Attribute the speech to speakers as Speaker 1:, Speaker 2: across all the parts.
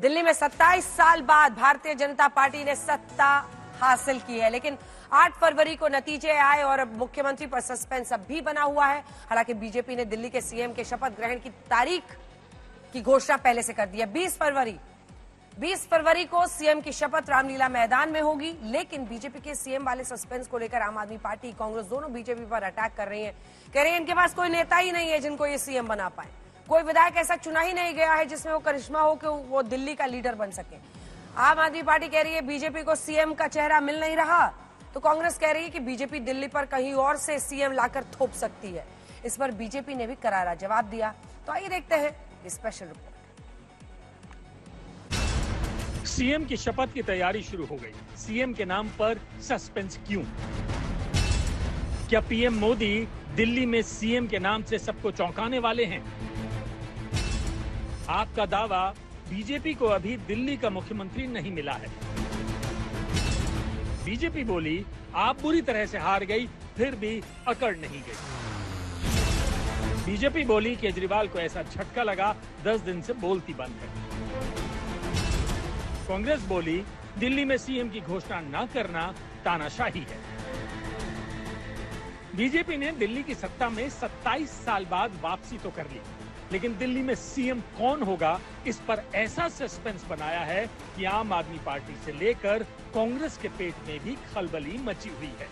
Speaker 1: दिल्ली में 27 साल बाद भारतीय जनता पार्टी ने सत्ता हासिल की है, लेकिन 8 फरवरी को नतीजे आए और अब मुख्यमंत्री पर सस्पेंस अब भी बना हुआ है। हालांकि बीजेपी ने दिल्ली के सीएम के शपथ ग्रहण की तारीख की घोषणा पहले से कर दी है। 20 फरवरी को सीएम की शपथ रामलीला मैदान में होगी, लेकिन बीजेपी के सीएम वाले सस्पेंस को लेकर आम आदमी पार्टी, कांग्रेस दोनों बीजेपी पर अटैक कर रही हैं। कह रही हैं इनके पास कोई नेता ही नहीं है जिनको ये सीएम बना पाए, कोई विधायक ऐसा चुना ही नहीं गया है जिसमें वो करिश्मा हो कि वो दिल्ली का लीडर बन सके। आम आदमी पार्टी कह रही है बीजेपी को सीएम का चेहरा मिल नहीं रहा, तो कांग्रेस कह रही है कि बीजेपी दिल्ली पर कहीं और से सीएम लाकर थोप सकती है। इस पर बीजेपी ने भी करारा जवाब दिया। तो आइए देखते हैं ये स्पेशल रिपोर्ट।
Speaker 2: सीएम की शपथ की तैयारी शुरू हो गई। सीएम के नाम पर सस्पेंस क्यों? क्या पीएम मोदी दिल्ली में सीएम के नाम से सबको चौंकाने वाले हैं? आपका दावा, बीजेपी को अभी दिल्ली का मुख्यमंत्री नहीं मिला है। बीजेपी बोली आप बुरी तरह से हार गई, फिर भी अकड़ नहीं गई। बीजेपी बोली केजरीवाल को ऐसा झटका लगा, 10 दिन से बोलती बंद है। कांग्रेस बोली दिल्ली में सीएम की घोषणा न करना तानाशाही है। बीजेपी ने दिल्ली की सत्ता में 27 साल बाद वापसी तो कर ली, लेकिन दिल्ली में सीएम कौन होगा, इस पर ऐसा सस्पेंस बनाया है कि आम आदमी पार्टी से लेकर कांग्रेस के पेट में भी खलबली मची हुई है।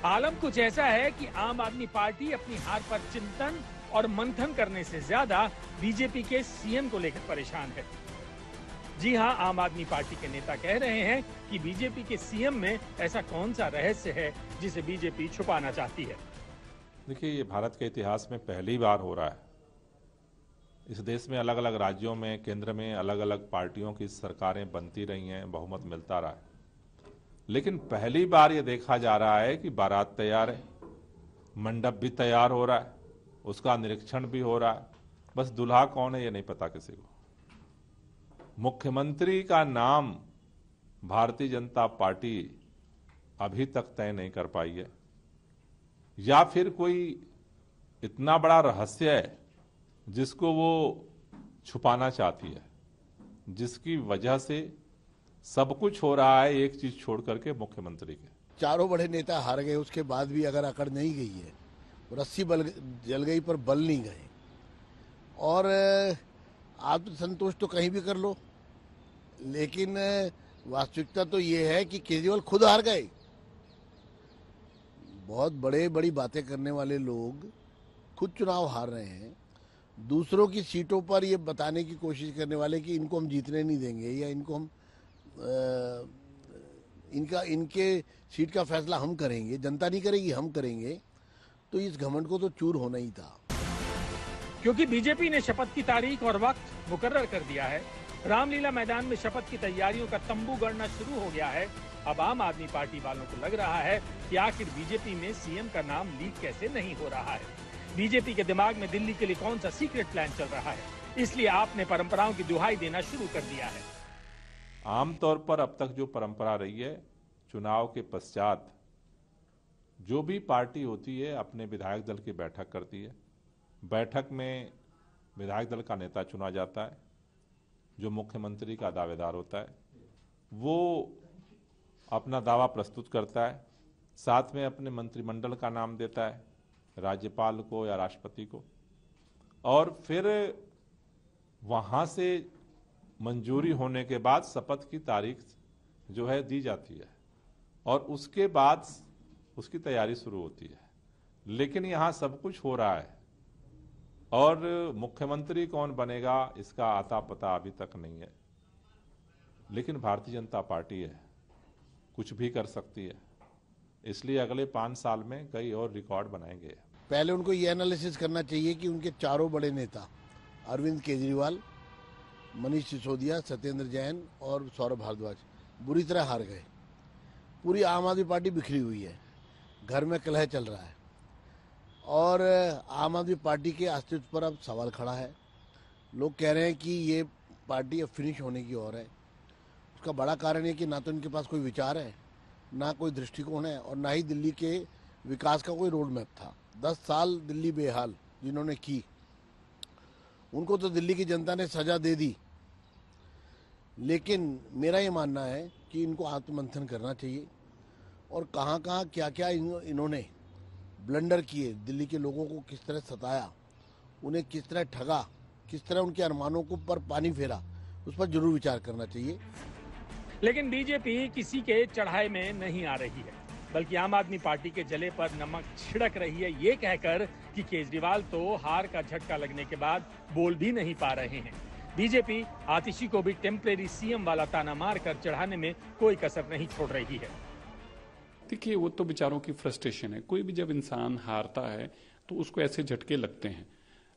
Speaker 2: आलम कुछ ऐसा है कि आम आदमी पार्टी अपनी हार पर चिंतन और मंथन करने से ज्यादा बीजेपी के सीएम को लेकर परेशान है। जी हां, आम आदमी पार्टी के नेता कह रहे हैं कि बीजेपी के सीएम में ऐसा कौन सा रहस्य है जिसे बीजेपी छुपाना चाहती है।
Speaker 3: देखिए, ये भारत के इतिहास में पहली बार हो रहा है। इस देश में अलग अलग राज्यों में, केंद्र में अलग अलग पार्टियों की सरकारें बनती रही हैं, बहुमत मिलता रहा है, लेकिन पहली बार ये देखा जा रहा है कि बारात तैयार है, मंडप भी तैयार हो रहा है, उसका निरीक्षण भी हो रहा है, बस दूल्हा कौन है ये नहीं पता किसी को। मुख्यमंत्री का नाम भारतीय जनता पार्टी अभी तक तय नहीं कर पाई है, या फिर कोई इतना बड़ा रहस्य है जिसको वो छुपाना चाहती है, जिसकी वजह से सब कुछ हो रहा है एक चीज छोड़ करके, मुख्यमंत्री के।
Speaker 4: चारों बड़े नेता हार गए, उसके बाद भी अगर अकड़ नहीं गई है, रस्सी जल गई पर बल नहीं गए, और आत्मसंतोष तो कहीं भी कर लो, लेकिन वास्तविकता तो ये है कि केजरीवाल खुद हार गए। बहुत बड़ी बातें करने वाले लोग खुद चुनाव हार रहे हैं। दूसरों की सीटों पर ये बताने की कोशिश करने वाले कि इनको हम जीतने नहीं देंगे, या इनको हम इनके सीट का फैसला हम करेंगे, जनता नहीं करेगी, हम करेंगे, तो इस घमंड को तो चूर होना ही था।
Speaker 2: क्योंकि बीजेपी ने शपथ की तारीख और वक्त मुकर्रर कर दिया है, रामलीला मैदान में शपथ की तैयारियों का तंबू गड़ना शुरू हो गया है। अब आम आदमी पार्टी वालों को लग रहा है कि आखिर बीजेपी में सीएम का नाम लीक कैसे नहीं हो रहा है। बीजेपी के दिमाग में दिल्ली के लिए कौन सा सीक्रेट प्लान चल रहा है, इसलिए आपने परंपराओं की दुहाई देना शुरू कर दिया है।
Speaker 3: आमतौर पर अब तक जो परंपरा रही है, चुनाव के पश्चात जो भी पार्टी होती है अपने विधायक दल की बैठक करती है। बैठक में विधायक दल का नेता चुना जाता है, जो मुख्यमंत्री का दावेदार होता है, वो अपना दावा प्रस्तुत करता है, साथ में अपने मंत्रिमंडल का नाम देता है, राज्यपाल को या राष्ट्रपति को, और फिर वहां से मंजूरी होने के बाद शपथ की तारीख जो है दी जाती है, और उसके बाद उसकी तैयारी शुरू होती है। लेकिन यहाँ सब कुछ हो रहा है, और मुख्यमंत्री कौन बनेगा इसका आता पता अभी तक नहीं है। लेकिन भारतीय जनता पार्टी है, कुछ भी कर सकती है, इसलिए अगले 5 साल में कई और रिकॉर्ड बनाएंगे।
Speaker 4: पहले उनको ये एनालिसिस करना चाहिए कि उनके चारों बड़े नेता अरविंद केजरीवाल, मनीष सिसोदिया, सत्येंद्र जैन और सौरभ भारद्वाज बुरी तरह हार गए। पूरी आम आदमी पार्टी बिखरी हुई है, घर में कलह चल रहा है, और आम आदमी पार्टी के अस्तित्व पर अब सवाल खड़ा है। लोग कह रहे हैं कि ये पार्टी अब फिनिश होने की ओर है। उसका बड़ा कारण है कि ना तो इनके पास कोई विचार है, ना कोई दृष्टिकोण है, और ना ही दिल्ली के विकास का कोई रोड मैप था। 10 साल दिल्ली बेहाल जिन्होंने की, उनको तो दिल्ली की जनता ने सजा दे दी लेकिन मेरा ये मानना है कि इनको आत्ममंथन करना चाहिए और कहाँ कहाँ क्या क्या इन्होंने ब्लंडर किए, दिल्ली के लोगों को किस तरह सताया, उन्हें किस तरह ठगा, किस तरह उनके अरमानों को पर पानी फेरा, उस पर जरूर विचार करना चाहिए।
Speaker 2: लेकिन बीजेपी किसी के चढ़ाए में नहीं आ रही है, बल्कि आम आदमी पार्टी के जले पर नमक छिड़क रही है, ये कहकर कि केजरीवाल तो हार का झटका लगने के बाद बोल भी नहीं पा रहे हैं। बीजेपी आतिशी को भी टेम्परेरी सीएम वाला ताना मारकर चढ़ाने में कोई कसर नहीं छोड़ रही है।
Speaker 5: देखिए, वो तो बेचारों की फ्रस्ट्रेशन है। कोई भी जब इंसान हारता है तो उसको ऐसे झटके लगते हैं।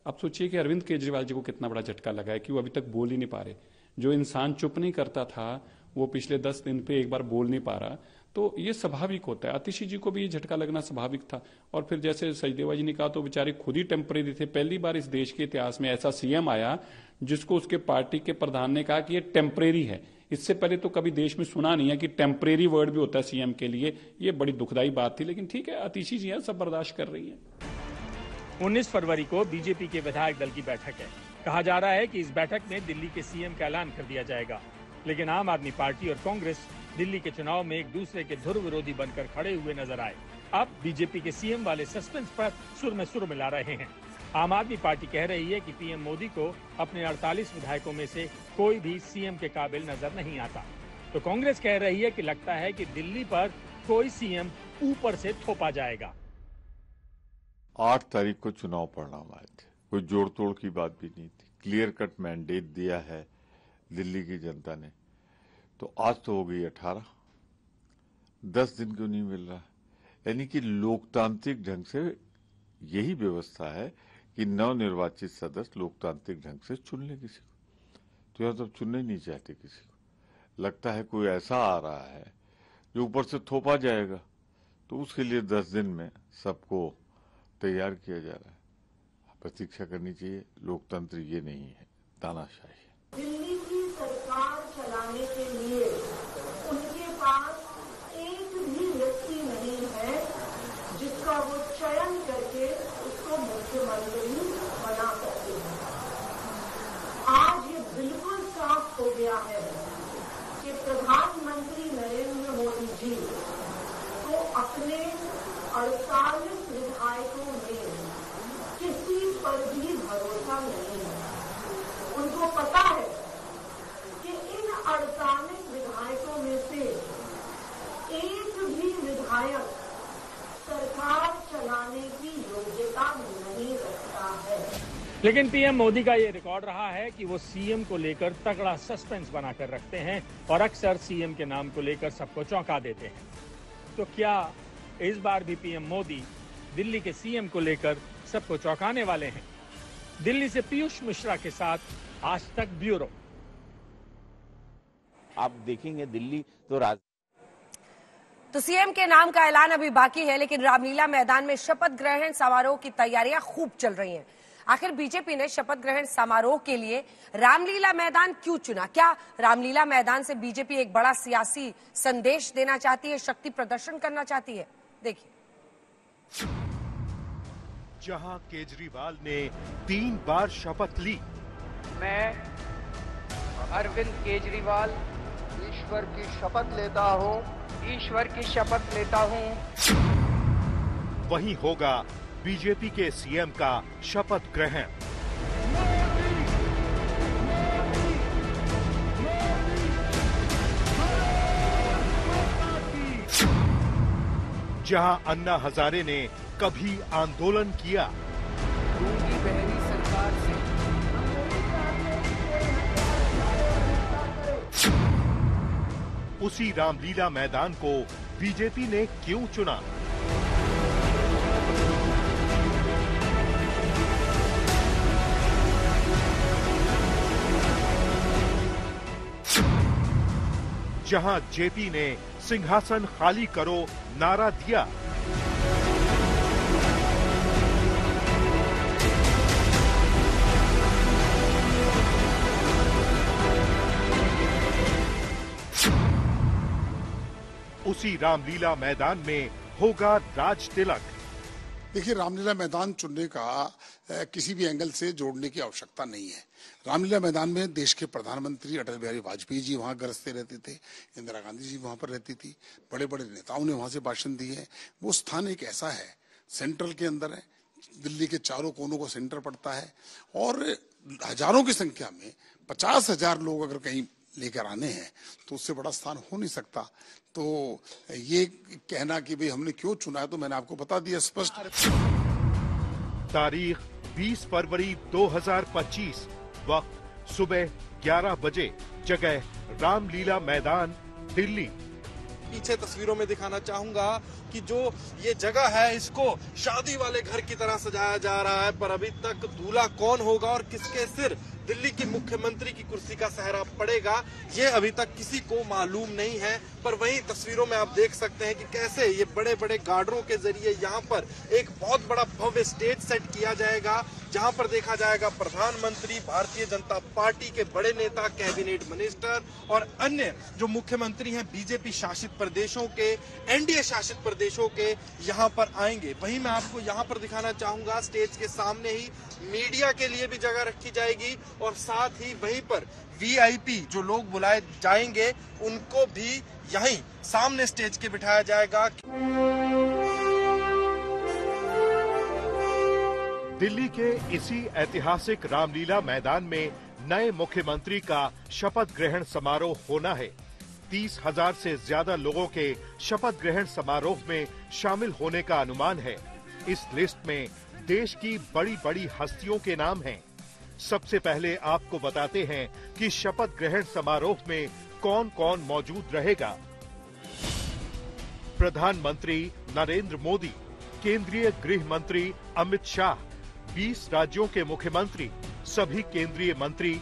Speaker 5: अब सोचिए कि अरविंद केजरीवाल जी को कितना बड़ा झटका लगा है कि वो अभी तक बोल ही नहीं पा रहे। जो इंसान चुप नहीं करता था वो पिछले 10 दिन पे एक बार बोल नहीं पा रहा, तो ये स्वाभाविक होता है। आतिशी जी को भी ये झटका लगना स्वाभाविक था। और फिर जैसे सचदेवा जी ने कहा, तो बेचारे खुद ही टेम्परेरी थे। पहली बार इस देश के इतिहास में ऐसा सीएम आया जिसको उसके पार्टी के प्रधान ने कहा कि ये टेम्परेरी है। इससे पहले तो कभी देश में सुना नहीं है कि टेम्परेरी वर्ड भी होता है सीएम के लिए। ये बड़ी दुखदाई बात थी, लेकिन ठीक है, आतिशी जी हैं, सब बर्दाश्त कर रही हैं।
Speaker 2: 19 फरवरी को बीजेपी के विधायक दल की बैठक है। कहा जा रहा है कि इस बैठक में दिल्ली के सीएम का ऐलान कर दिया जाएगा, लेकिन आम आदमी पार्टी और कांग्रेस दिल्ली के चुनाव में एक दूसरे के धुर विरोधी बनकर खड़े हुए नजर आए। अब बीजेपी के सीएम वाले सस्पेंस पर सुर में सुर मिला रहे हैं। आम आदमी पार्टी कह रही है कि पीएम मोदी को अपने 48 विधायकों में से कोई भी सीएम के काबिल नजर नहीं आता, तो कांग्रेस कह रही है कि लगता है कि दिल्ली पर कोई सीएम ऊपर से थोपा जाएगा।
Speaker 6: 8 तारीख को चुनाव परिणाम आए थे, कोई जोड़ तोड़ की बात भी नहीं थी। क्लियर कट मैंडेट दिया है दिल्ली की जनता ने, तो आज तो हो गई 18, 10 दिन क्यों नहीं मिल रहा? यानी कि लोकतांत्रिक ढंग से यही व्यवस्था है कि नवनिर्वाचित सदस्य लोकतांत्रिक ढंग से चुन ले किसी को, तो यह तो चुनना ही नहीं चाहते किसी को। लगता है कोई ऐसा आ रहा है जो ऊपर से थोपा जाएगा, तो उसके लिए 10 दिन में सबको तैयार किया जा रहा है। प्रतीक्षा करनी चाहिए। लोकतंत्र ये नहीं है, तानाशाही है।
Speaker 7: दिल्ली की सरकार चलाने के लिए उनके पास एक भी व्यक्ति नहीं है जिसका वो चयन करके उसको मुख्यमंत्री बना सकते हैं। आज ये बिल्कुल साफ हो गया है कि प्रधानमंत्री नरेंद्र मोदी जी को अपने 48 विधायकों में किसी पर भी भरोसा नहीं है। उनको पता है कि इन 48 विधायकों में से एक भी विधायक सरकार चलाने की योग्यता नहीं रखता है।
Speaker 2: लेकिन पीएम मोदी का ये रिकॉर्ड रहा है कि वो सीएम को लेकर तगड़ा सस्पेंस बनाकर रखते हैं और अक्सर सीएम के नाम को लेकर सबको चौंका देते हैं। तो क्या इस बार भी पीएम मोदी दिल्ली के सीएम को लेकर सबको चौंकाने वाले हैं? दिल्ली से पीयूष मिश्रा के साथ आज तक ब्यूरो।
Speaker 8: आप देखेंगे दिल्ली
Speaker 1: तो सीएम के नाम का ऐलान अभी बाकी है, लेकिन रामलीला मैदान में शपथ ग्रहण समारोह की तैयारियां खूब चल रही हैं। आखिर बीजेपी ने शपथ ग्रहण समारोह के लिए रामलीला मैदान क्यों चुना? क्या रामलीला मैदान से बीजेपी एक बड़ा सियासी संदेश देना चाहती है, शक्ति प्रदर्शन करना चाहती है? देखिए।
Speaker 9: जहां केजरीवाल ने 3 बार शपथ ली,
Speaker 10: मैं अरविंद केजरीवाल ईश्वर की शपथ लेता हूं, ईश्वर की शपथ लेता हूं।
Speaker 9: वहीं होगा बीजेपी के सीएम का शपथ ग्रहण। जहां अन्ना हजारे ने कभी आंदोलन किया,
Speaker 10: दूंगी बहरी सरकार से
Speaker 9: उसी रामलीला मैदान को बीजेपी ने क्यों चुना? जहां जेपी ने सिंहासन खाली करो नारा दिया, उसी रामलीला मैदान में होगा राज तिलक।
Speaker 8: देखिए, रामलीला मैदान चुनने का किसी भी एंगल से जोड़ने की आवश्यकता नहीं है। रामलीला मैदान में देश के प्रधानमंत्री अटल बिहारी वाजपेयी जी वहां गरजते रहते थे, इंदिरा गांधी जी वहां पर रहती थी, बड़े बड़े नेताओं ने वहां से भाषण दिए हैं। वो स्थान एक ऐसा है, सेंट्रल के अंदर है, दिल्ली के चारों कोनों को सेंटर पड़ता है और हजारों की संख्या में 50,000 लोग अगर कहीं लेकर आने हैं तो उससे बड़ा स्थान हो नहीं सकता। तो ये कहना कि भाई हमने क्यों चुना है, तो मैंने आपको बता दिया स्पष्ट।
Speaker 9: तारीख 20 फरवरी 2025, वक्त सुबह 11 बजे, जगह रामलीला मैदान, दिल्ली।
Speaker 11: पीछे तस्वीरों में दिखाना चाहूंगा कि जो ये जगह है इसको शादी वाले घर की तरह सजाया जा रहा है, पर अभी तक दूल्हा कौन होगा और किसके सिर दिल्ली की मुख्यमंत्री की कुर्सी का सहरा पड़ेगा, ये अभी तक किसी को मालूम नहीं है। पर वहीं तस्वीरों में आप देख सकते हैं कि कैसे ये बड़े बड़े गार्डरों के जरिए यहाँ पर एक बहुत बड़ा भव्य स्टेज सेट किया जाएगा, जहां पर देखा जाएगा प्रधानमंत्री, भारतीय जनता पार्टी के बड़े नेता, कैबिनेट मिनिस्टर और अन्य जो मुख्यमंत्री हैं बीजेपी शासित प्रदेशों के, एनडीए शासित प्रदेशों के यहाँ पर आएंगे। वहीं मैं आपको यहाँ पर दिखाना चाहूंगा स्टेज के सामने ही मीडिया के लिए भी जगह रखी जाएगी और साथ ही वहीं पर वीआईपी जो लोग बुलाए जाएंगे उनको भी यहीं सामने स्टेज के बिठाया जाएगा।
Speaker 9: दिल्ली के इसी ऐतिहासिक रामलीला मैदान में नए मुख्यमंत्री का शपथ ग्रहण समारोह होना है। 30,000 से ज्यादा लोगों के शपथ ग्रहण समारोह में शामिल होने का अनुमान है। इस लिस्ट में देश की बड़ी बड़ी हस्तियों के नाम हैं। सबसे पहले आपको बताते हैं कि शपथ ग्रहण समारोह में कौन कौन मौजूद रहेगा। प्रधानमंत्री नरेंद्र मोदी, केंद्रीय गृह मंत्री अमित शाह, 20 राज्यों के मुख्यमंत्री, सभी केंद्रीय मंत्री,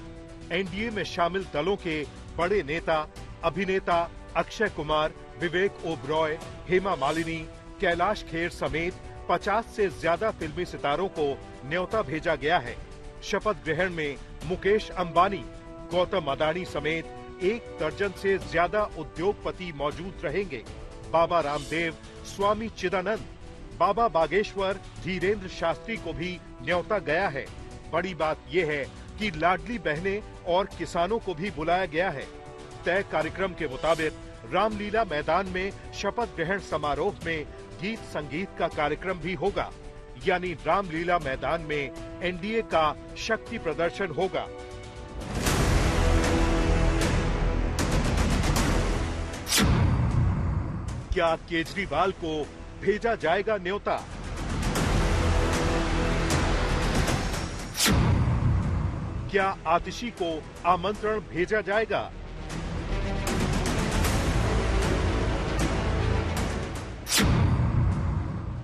Speaker 9: एनडीए में शामिल दलों के बड़े नेता, अभिनेता अक्षय कुमार, विवेक ओबरॉय, हेमा मालिनी, कैलाश खेर समेत 50 से ज्यादा फिल्मी सितारों को न्योता भेजा गया है। शपथ ग्रहण में मुकेश अंबानी, गौतम अडानी समेत 1 दर्जन से ज्यादा उद्योगपति मौजूद रहेंगे। बाबा रामदेव, स्वामी चिदानंद, बाबा बागेश्वर, धीरेन्द्र शास्त्री को भी न्योता गया है। बड़ी बात यह है कि लाडली बहनें और किसानों को भी बुलाया गया है। तय कार्यक्रम के मुताबिक रामलीला मैदान में शपथ ग्रहण समारोह में गीत संगीत का कार्यक्रम भी होगा, यानी रामलीला मैदान में एनडीए का शक्ति प्रदर्शन होगा। क्या केजरीवाल को भेजा जाएगा न्योता? क्या आतिशी को आमंत्रण भेजा जाएगा?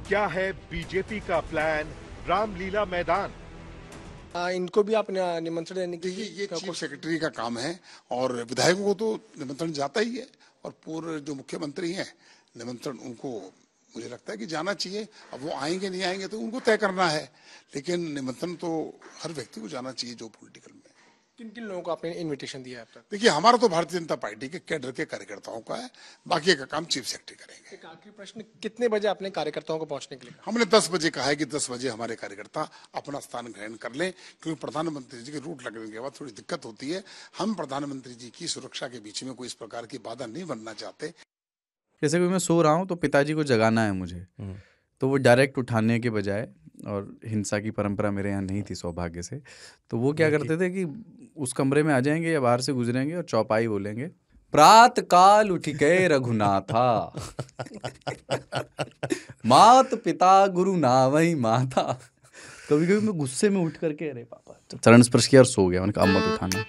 Speaker 9: क्या है बीजेपी का प्लान रामलीला मैदान?
Speaker 12: इनको भी आप निमंत्रण देने की?
Speaker 8: ये चीफ सेक्रेटरी का काम है और विधायकों को तो निमंत्रण जाता ही है और पूर्व जो मुख्यमंत्री हैं निमंत्रण उनको मुझे लगता है कि जाना चाहिए। अब वो आएंगे नहीं आएंगे तो उनको तय करना है, लेकिन निमंत्रण तो हर व्यक्ति को जाना चाहिए जो पॉलिटिकल में।
Speaker 12: किन किन लोगों को आपने इनविटेशन दिया है अब तक?
Speaker 8: देखिए, हमारा तो भारतीय जनता पार्टी के कैडर के कार्यकर्ताओं का है, बाकी का काम चीफ सेक्रेटरी करेंगे।
Speaker 12: एक आखिरी प्रश्न, कितने बजे आपने कार्यकर्ताओं को पहुंचने के लिए?
Speaker 8: हमने 10 बजे कहा है कि 10 बजे हमारे कार्यकर्ता अपना स्थान ग्रहण कर लें, क्योंकि प्रधानमंत्री जी के रूट लगने के बाद थोड़ी दिक्कत होती है। हम प्रधानमंत्री जी की सुरक्षा के बीच में कोई इस प्रकार की बाधा नहीं बनना चाहते।
Speaker 13: जैसे कि मैं सो रहा हूँ तो पिताजी को जगाना है मुझे, तो वो डायरेक्ट उठाने के बजाय, और हिंसा की परंपरा मेरे यहाँ नहीं थी सौभाग्य से, तो वो क्या करते थे कि उस कमरे में आ जाएंगे या बाहर से गुजरेंगे और चौपाई बोलेंगे, प्रात काल उठ गए रघुनाथा मात पिता गुरु नावई माता। कभी कभी मैं गुस्से में उठ करके अरे पापा चरण स्पर्श किया और सो गया। मैंने कहा अब मत उठाना।